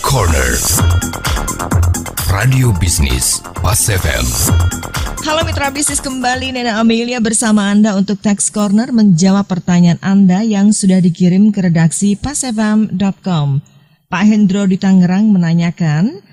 Corner Radio Bisnis Pas FM. Halo mitra bisnis, kembali Nena Amelia bersama Anda untuk Tax Corner menjawab pertanyaan Anda yang sudah dikirim ke redaksi pasfm.com. Pak Hendro di Tangerang menanyakan,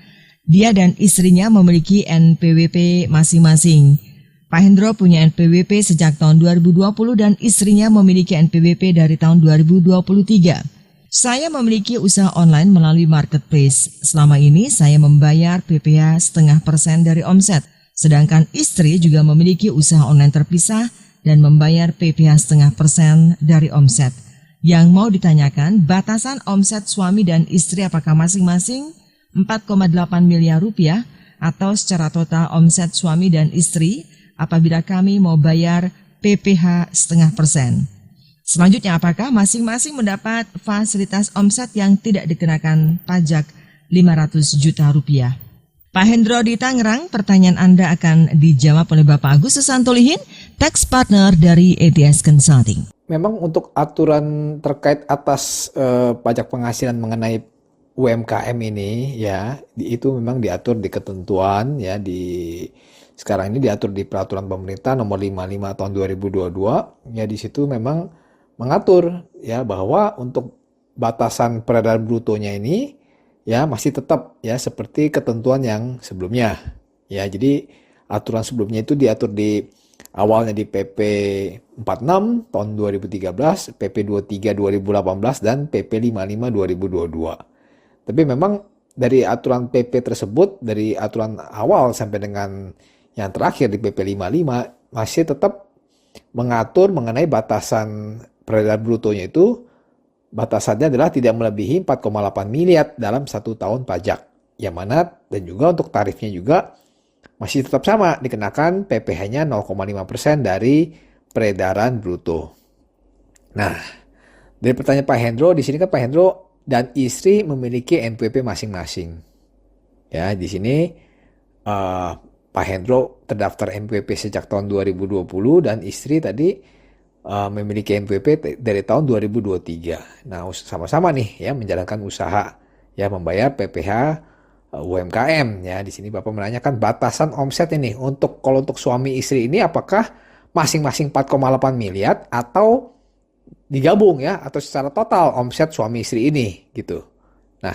dia dan istrinya memiliki NPWP masing-masing. Pak Hendro punya NPWP sejak tahun 2020 dan istrinya memiliki NPWP dari tahun 2023. Saya memiliki usaha online melalui marketplace. Selama ini saya membayar PPh 0,5% dari omset. Sedangkan istri juga memiliki usaha online terpisah dan membayar PPh 0,5% dari omset. Yang mau ditanyakan, batasan omset suami dan istri apakah masing-masing 4,8 miliar rupiah atau secara total omset suami dan istri apabila kami mau bayar PPh 0,5%. Selanjutnya, apakah masing-masing mendapat fasilitas omset yang tidak dikenakan pajak 500 juta rupiah? Pak Hendro di Tangerang, pertanyaan Anda akan dijawab oleh Bapak Agustus Santolihin, tax partner dari ATS Consulting. Memang untuk aturan terkait atas pajak penghasilan mengenai UMKM ini ya, itu memang diatur di ketentuan ya, sekarang ini diatur di peraturan pemerintah nomor 55 tahun 2022 ya. Di situ memang mengatur ya bahwa untuk batasan peredaran brutonya ini ya masih tetap ya seperti ketentuan yang sebelumnya ya. Jadi aturan sebelumnya itu diatur di awalnya di PP 46 tahun 2013, PP 23 2018 dan PP 55 2022. Tapi memang dari aturan PP tersebut, dari aturan awal sampai dengan yang terakhir di PP 55 masih tetap mengatur mengenai batasan peredaran brutonya itu, batasannya adalah tidak melebihi 4,8 miliar dalam 1 tahun pajak. Yang mana dan juga untuk tarifnya juga masih tetap sama, dikenakan PPh-nya 0,5% dari peredaran bruto. Nah, dari pertanyaan Pak Hendro, di sini kan Pak Hendro dan istri memiliki NPWP masing-masing. Ya, di sini Pak Hendro terdaftar NPWP sejak tahun 2020 dan istri tadi memiliki NPWP dari tahun 2023. Nah, sama-sama nih ya menjalankan usaha ya, membayar PPh UMKM ya. Di sini Bapak menanyakan batasan omset ini kalau untuk suami istri ini apakah masing-masing 4,8 miliar atau digabung ya, atau secara total omset suami istri ini gitu. Nah,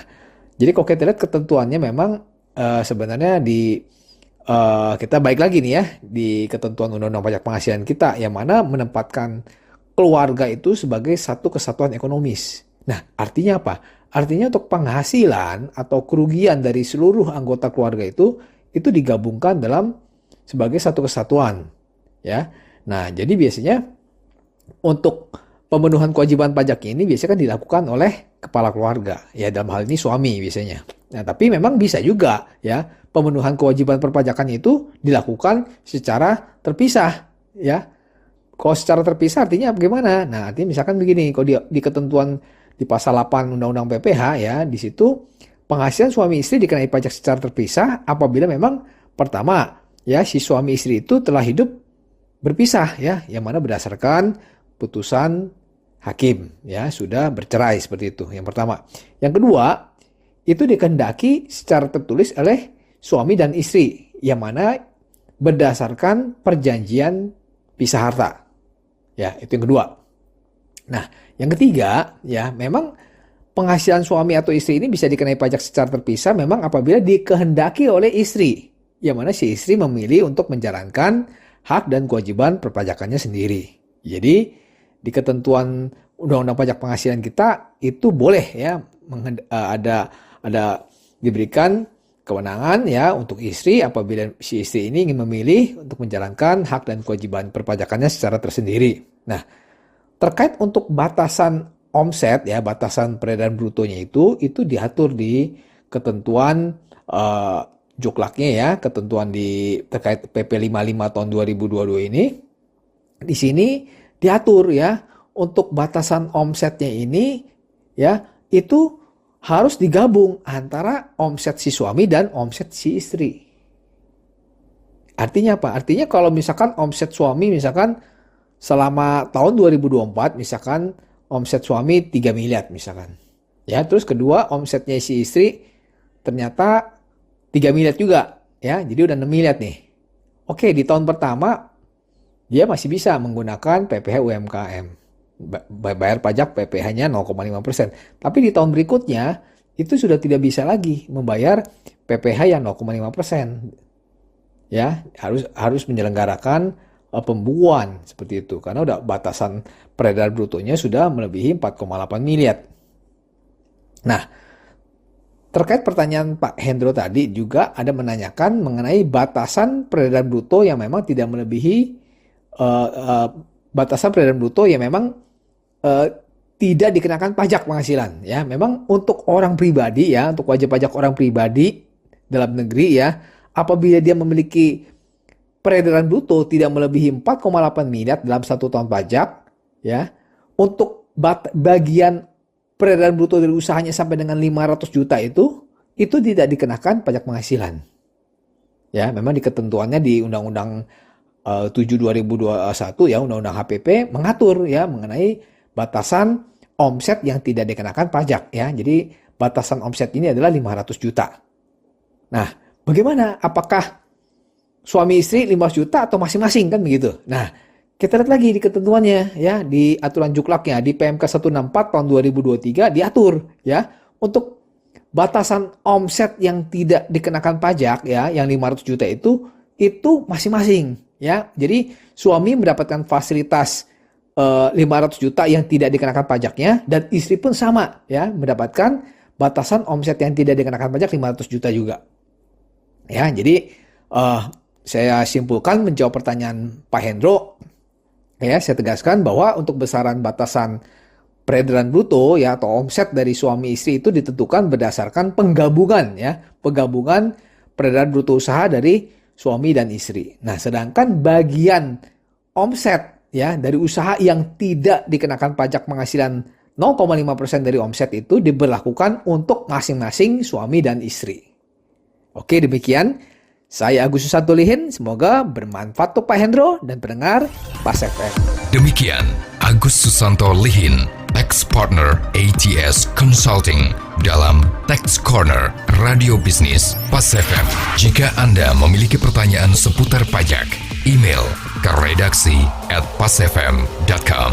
jadi kalau kita lihat ketentuannya memang sebenarnya kita baik lagi nih ya di ketentuan Undang-Undang Pajak Penghasilan kita, yang mana menempatkan keluarga itu sebagai satu kesatuan ekonomis. Nah, artinya apa? Artinya untuk penghasilan atau kerugian dari seluruh anggota keluarga itu digabungkan sebagai satu kesatuan, ya. Nah, jadi biasanya untuk pemenuhan kewajiban pajak ini biasanya kan dilakukan oleh kepala keluarga, ya, dalam hal ini suami biasanya. Nah, tapi memang bisa juga ya pemenuhan kewajiban perpajakan itu dilakukan secara terpisah ya. Kalau secara terpisah artinya bagaimana? Nah, artinya misalkan begini, kalau di ketentuan di pasal 8 Undang-Undang PPh ya, di situ penghasilan suami istri dikenai pajak secara terpisah apabila memang pertama ya si suami istri itu telah hidup berpisah ya, yang mana berdasarkan putusan hakim ya, sudah bercerai seperti itu. Yang pertama. Yang kedua, itu dikehendaki secara tertulis oleh suami dan istri, yang mana berdasarkan perjanjian pisah harta. Ya, itu yang kedua. Nah, yang ketiga, ya, memang penghasilan suami atau istri ini bisa dikenai pajak secara terpisah memang apabila dikehendaki oleh istri, yang mana si istri memilih untuk menjalankan hak dan kewajiban perpajakannya sendiri. Jadi, di ketentuan Undang-Undang Pajak Penghasilan kita itu boleh ya ada diberikan kewenangan ya untuk istri apabila si istri ini ingin memilih untuk menjalankan hak dan kewajiban perpajakannya secara tersendiri. Nah, terkait untuk batasan omset ya, batasan peredaran brutonya itu diatur di ketentuan joklaknya ya, ketentuan terkait PP 55 tahun 2022 ini. Di sini diatur ya untuk batasan omsetnya ini ya, itu harus digabung antara omset si suami dan omset si istri. Artinya apa? Artinya kalau misalkan omset suami misalkan selama tahun 2024 misalkan omset suami 3 miliar misalkan. Ya, terus kedua omsetnya si istri ternyata 3 miliar juga, ya. Jadi udah 6 miliar nih. Oke, di tahun pertama dia masih bisa menggunakan PPh UMKM. Bayar pajak PPh-nya 0,5%. Tapi di tahun berikutnya itu sudah tidak bisa lagi membayar PPh yang 0,5%. Ya, harus menyelenggarakan pembukuan seperti itu karena udah batasan peredaran brutonya sudah melebihi 4,8 miliar. Nah, terkait pertanyaan Pak Hendro tadi juga ada menanyakan mengenai batasan peredaran bruto yang memang tidak melebihi batasan peredaran bruto yang memang tidak dikenakan pajak penghasilan, ya. Memang untuk orang pribadi, ya, untuk wajib pajak orang pribadi dalam negeri, ya, apabila dia memiliki peredaran bruto tidak melebihi 4,8 miliar dalam 1 tahun pajak, ya, untuk bagian peredaran bruto dari usahanya sampai dengan 500 juta itu tidak dikenakan pajak penghasilan. Ya, memang di ketentuannya di Undang-Undang 7 2021, ya, Undang-Undang HPP mengatur, ya, mengenai batasan omset yang tidak dikenakan pajak, ya. Jadi batasan omset ini adalah 500 juta. Nah, bagaimana? Apakah suami istri 500 juta atau masing-masing, kan begitu? Nah, kita lihat lagi di ketentuannya, ya, di aturan juklaknya di PMK 164 tahun 2023 diatur, ya, untuk batasan omset yang tidak dikenakan pajak, ya, yang 500 juta itu masing-masing, ya. Jadi suami mendapatkan fasilitas 500 juta yang tidak dikenakan pajaknya dan istri pun sama, ya, mendapatkan batasan omset yang tidak dikenakan pajak 500 juta juga. Ya, jadi saya simpulkan menjawab pertanyaan Pak Hendro, ya, saya tegaskan bahwa untuk besaran batasan peredaran bruto, ya, atau omset dari suami istri itu ditentukan berdasarkan penggabungan, ya, penggabungan peredaran bruto usaha dari suami dan istri. Nah, sedangkan bagian omset, ya, dari usaha yang tidak dikenakan pajak penghasilan 0,5% dari omset itu diberlakukan untuk masing-masing suami dan istri. Oke, demikian. Saya Agus Susanto Lihin, semoga bermanfaat untuk Pak Hendro dan pendengar Pas FM. Demikian Agus Susanto Lihin, Tax Partner ATS Consulting dalam Tax Corner Radio Bisnis Pas FM. Jika Anda memiliki pertanyaan seputar pajak, email ke redaksi@pasfm.com.